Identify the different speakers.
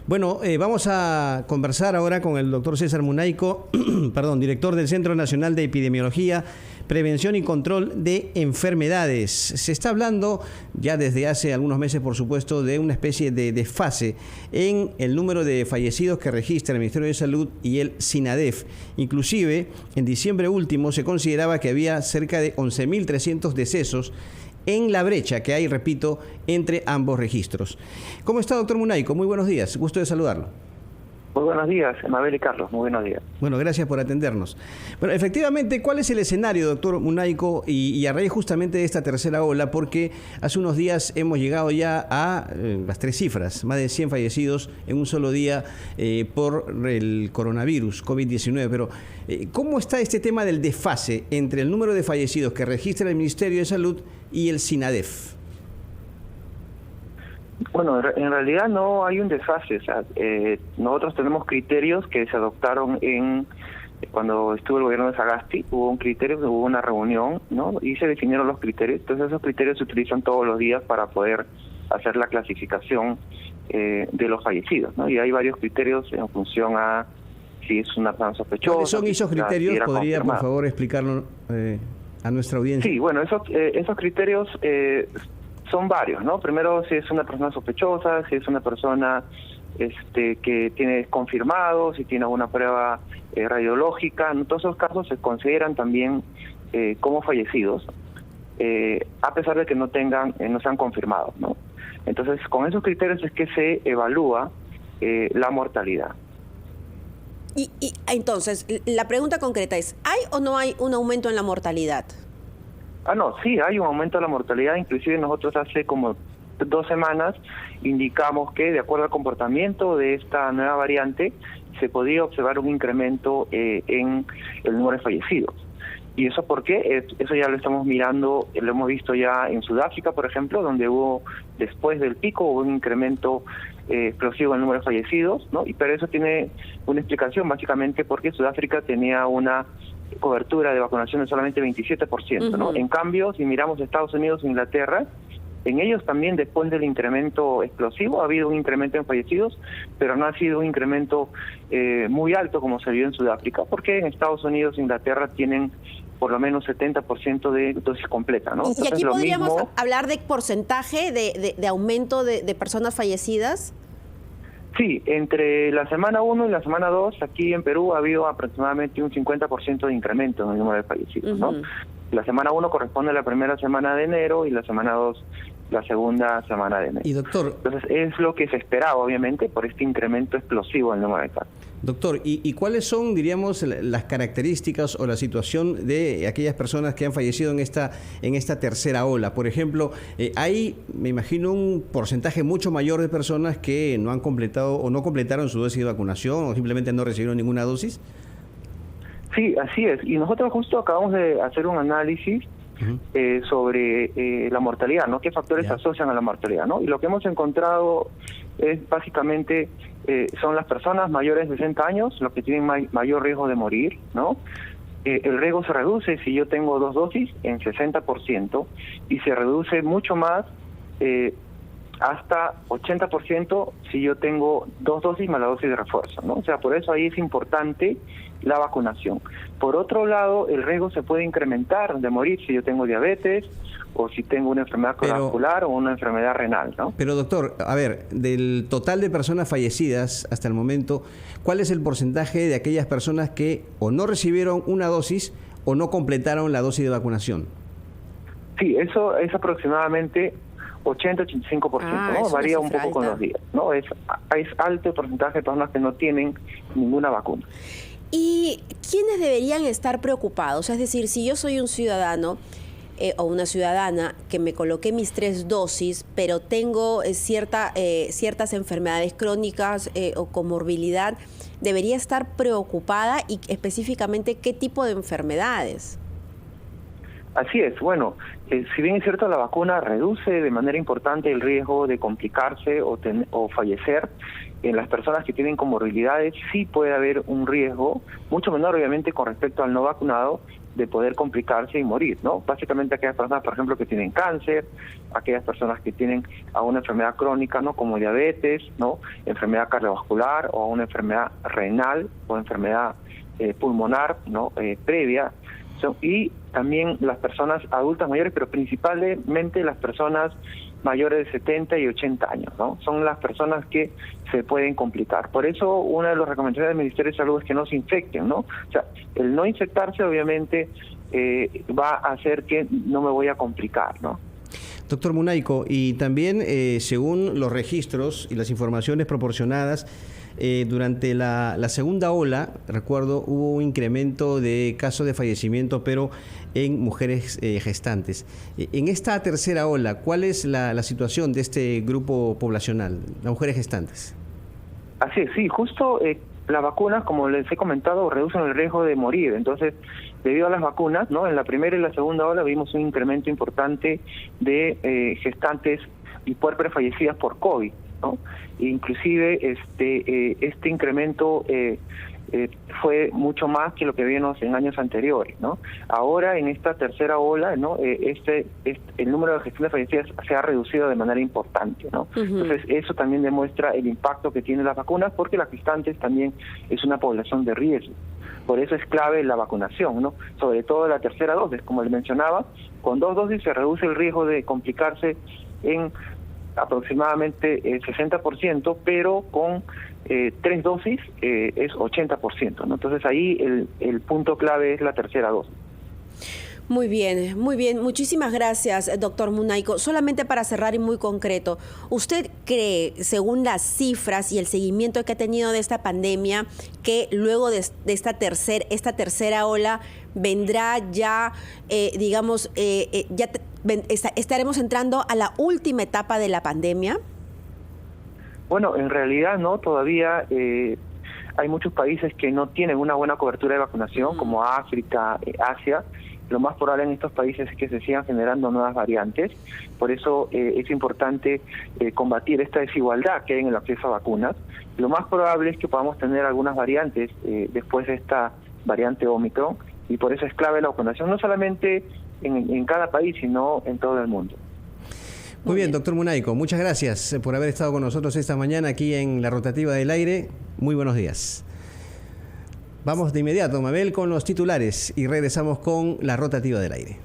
Speaker 1: Bueno, vamos a conversar ahora con el doctor César Munayco, perdón, director del Centro Nacional de Epidemiología, Prevención y Control de Enfermedades. Se está hablando ya desde hace algunos meses, por supuesto, de una especie de desfase en el número de fallecidos que registra el Ministerio de Salud y el SINADEF. Inclusive, en diciembre último se consideraba que había cerca de 11.300 decesos en la brecha que hay, repito, entre ambos registros. ¿Cómo está, doctor Munayco? Muy buenos días, gusto de saludarlo.
Speaker 2: Muy buenos días, Mabel y Carlos, muy buenos días.
Speaker 1: Bueno, gracias por atendernos. Bueno, efectivamente, ¿cuál es el escenario, doctor Munayco, y a raíz justamente de esta tercera ola? Porque hace unos días hemos llegado ya a las 3 cifras, más de 100 fallecidos en un solo día por el coronavirus, COVID-19. Pero, ¿cómo está este tema del desfase entre el número de fallecidos que registra el Ministerio de Salud y el SINADEF?
Speaker 2: Bueno, en realidad no hay un desfase. O sea, nosotros tenemos criterios que se adoptaron cuando estuvo el gobierno de Sagasti. Hubo un criterio, hubo una reunión, ¿no? Y se definieron los criterios. Entonces esos criterios se utilizan todos los días para poder hacer la clasificación de los fallecidos, ¿no? Y hay varios criterios en función a si es una persona sospechosa.
Speaker 1: ¿Cuáles son esos criterios?
Speaker 2: Si
Speaker 1: ¿Podría, por favor, explicarlo a nuestra audiencia?
Speaker 2: Sí, bueno, esos criterios son varios, ¿no? Primero, si es una persona sospechosa, si es una persona que tiene confirmado, si tiene alguna prueba radiológica. En todos esos casos se consideran también como fallecidos, a pesar de que no sean confirmados, ¿no? Entonces, con esos criterios es que se evalúa la mortalidad.
Speaker 3: Y entonces, la pregunta concreta es, ¿hay o no hay un aumento en la mortalidad?
Speaker 2: No, sí, hay un aumento de la mortalidad. Inclusive nosotros hace como 2 semanas indicamos que, de acuerdo al comportamiento de esta nueva variante, se podía observar un incremento en el número de fallecidos. ¿Y eso por qué? Eso ya lo estamos mirando, lo hemos visto ya en Sudáfrica, por ejemplo, donde después del pico, hubo un incremento explosivo en el número de fallecidos, ¿no? Pero eso tiene una explicación, básicamente porque Sudáfrica tenía una cobertura de vacunación de solamente 27%, ¿no? En cambio, si miramos Estados Unidos e Inglaterra, en ellos también, después del incremento explosivo, ha habido un incremento en fallecidos, pero no ha sido un incremento muy alto como se vio en Sudáfrica, porque en Estados Unidos e Inglaterra tienen por lo menos 70% de dosis completa, ¿no?
Speaker 3: ¿Y aquí podríamos hablar de porcentaje de aumento de personas fallecidas?
Speaker 2: Sí, entre la semana 1 y la semana 2, aquí en Perú ha habido aproximadamente un 50% de incremento en el número de fallecidos, ¿no? La semana 1 corresponde a la primera semana de enero y la semana 2 la segunda semana de enero.
Speaker 1: Y doctor,
Speaker 2: entonces es lo que se esperaba, obviamente, por este incremento explosivo en el número de casos.
Speaker 1: Doctor, ¿y cuáles son, diríamos, las características o la situación de aquellas personas que han fallecido en esta tercera ola? Por ejemplo, hay, me imagino, un porcentaje mucho mayor de personas que no han completado o no completaron su dosis de vacunación o simplemente no recibieron ninguna dosis.
Speaker 2: Sí, así es. Y nosotros justo acabamos de hacer un análisis sobre la mortalidad, ¿no? ¿Qué factores se asocian a la mortalidad, ¿no? Y lo que hemos encontrado es básicamente son las personas mayores de 60 años los que tienen mayor riesgo de morir, ¿no? El riesgo se reduce si yo tengo 2 dosis en 60% y se reduce mucho más hasta 80% si yo tengo 2 dosis más la dosis de refuerzo, ¿no? O sea, por eso ahí es importante la vacunación. Por otro lado, el riesgo se puede incrementar de morir si yo tengo diabetes o si tengo una enfermedad cardiovascular o una enfermedad renal, ¿no?
Speaker 1: Pero doctor, a ver, del total de personas fallecidas hasta el momento, ¿cuál es el porcentaje de aquellas personas que o no recibieron una dosis o no completaron la dosis de vacunación?
Speaker 2: Sí, eso es aproximadamente 80-85%, ¿no? Varía un poco con los días, ¿no? Es alto el porcentaje de personas que no tienen ninguna vacuna.
Speaker 3: ¿Y quiénes deberían estar preocupados? Es decir, si yo soy un ciudadano o una ciudadana que me coloqué mis 3 dosis, pero tengo ciertas enfermedades crónicas o comorbilidad, ¿debería estar preocupada y específicamente qué tipo de enfermedades?
Speaker 2: Así es, bueno, si bien es cierto la vacuna reduce de manera importante el riesgo de complicarse o fallecer, en las personas que tienen comorbilidades sí puede haber un riesgo, mucho menor obviamente con respecto al no vacunado, de poder complicarse y morir, ¿no? Básicamente aquellas personas, por ejemplo, que tienen cáncer, aquellas personas que tienen alguna enfermedad crónica, ¿no? Como diabetes, ¿no? Enfermedad cardiovascular o una enfermedad renal o enfermedad pulmonar, ¿no? Previa. Y también las personas adultas mayores, pero principalmente las personas mayores de 70 y 80 años, ¿no? Son las personas que se pueden complicar. Por eso, una de las recomendaciones del Ministerio de Salud es que no se infecten, ¿no? O sea, el no infectarse, obviamente, va a hacer que no me voy a complicar, ¿no?
Speaker 1: Doctor Munayco, y también, según los registros y las informaciones proporcionadas, durante la segunda ola, recuerdo, hubo un incremento de casos de fallecimiento, pero en mujeres gestantes. En esta tercera ola, ¿cuál es la situación de este grupo poblacional, las mujeres gestantes?
Speaker 2: Así es, sí, justo las vacunas, como les he comentado, reducen el riesgo de morir. Entonces, debido a las vacunas, ¿no? En la primera y la segunda ola vimos un incremento importante de gestantes y puérperas fallecidas por COVID, ¿no? Inclusive este incremento fue mucho más que lo que vimos en años anteriores, ¿no? Ahora en esta tercera ola, ¿no? El número de gestantes fallecidas se ha reducido de manera importante, ¿no? Entonces eso también demuestra el impacto que tienen las vacunas, porque las gestantes también es una población de riesgo. Por eso es clave la vacunación, ¿no? Sobre todo la tercera dosis, como le mencionaba, con 2 dosis se reduce el riesgo de complicarse en aproximadamente 60%, pero con 3 dosis es 80%, ¿no? Entonces ahí el punto clave es la tercera dosis.
Speaker 3: Muy bien, muy bien. Muchísimas gracias, doctor Munayco. Solamente para cerrar y muy concreto, ¿usted cree, según las cifras y el seguimiento que ha tenido de esta pandemia, que luego de esta tercera ola vendrá ya, estaremos entrando a la última etapa de la pandemia?
Speaker 2: Bueno, en realidad no, todavía hay muchos países que no tienen una buena cobertura de vacunación, como África, Asia. Lo más probable en estos países es que se sigan generando nuevas variantes. Por eso es importante combatir esta desigualdad que hay en el acceso a vacunas. Lo más probable es que podamos tener algunas variantes después de esta variante Omicron, y por eso es clave la vacunación, no solamente en cada país, sino en todo el mundo.
Speaker 1: Muy bien, doctor Munayco, muchas gracias por haber estado con nosotros esta mañana aquí en La Rotativa del Aire. Muy buenos días. Vamos de inmediato, Mabel, con los titulares y regresamos con La Rotativa del Aire.